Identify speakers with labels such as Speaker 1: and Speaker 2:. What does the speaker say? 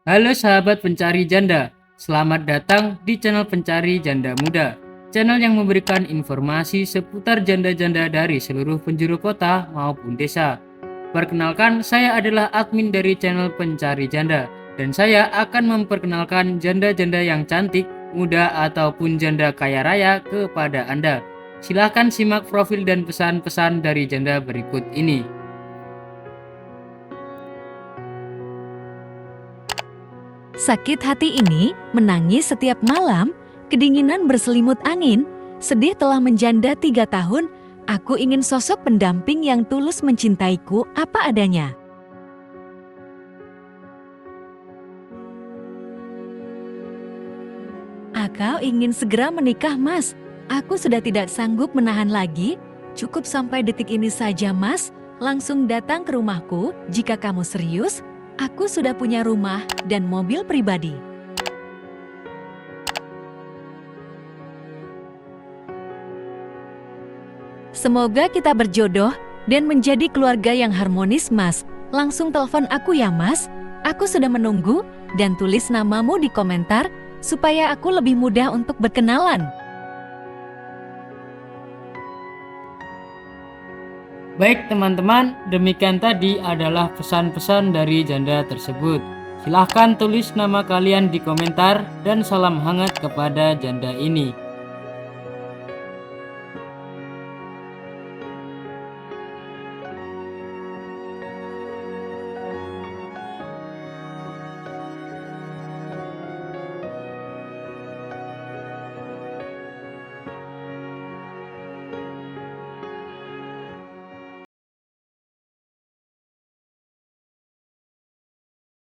Speaker 1: Halo sahabat pencari janda, selamat datang di channel Pencari Janda Muda. Channel yang memberikan informasi seputar janda-janda dari seluruh penjuru kota maupun desa. Perkenalkan, saya adalah admin dari channel Pencari Janda, dan saya akan memperkenalkan janda-janda yang cantik, muda, ataupun janda kaya raya kepada Anda. Silahkan simak profil dan pesan-pesan dari janda berikut ini.
Speaker 2: Sakit hati ini menangis setiap malam, kedinginan berselimut angin, sedih telah menjanda 3 tahun, aku ingin sosok pendamping yang tulus mencintaiku apa adanya. Kau ingin segera menikah, Mas. Aku sudah tidak sanggup menahan lagi. Cukup sampai detik ini saja, Mas. Langsung datang ke rumahku jika kamu serius. Aku sudah punya rumah dan mobil pribadi. Semoga kita berjodoh dan menjadi keluarga yang harmonis, Mas. Langsung telepon aku ya, Mas. Aku sudah menunggu dan tulis namamu di komentar supaya aku lebih mudah untuk berkenalan.
Speaker 1: Baik teman-teman, demikian tadi adalah pesan-pesan dari janda tersebut. Silahkan tulis nama kalian di komentar dan salam hangat kepada janda ini.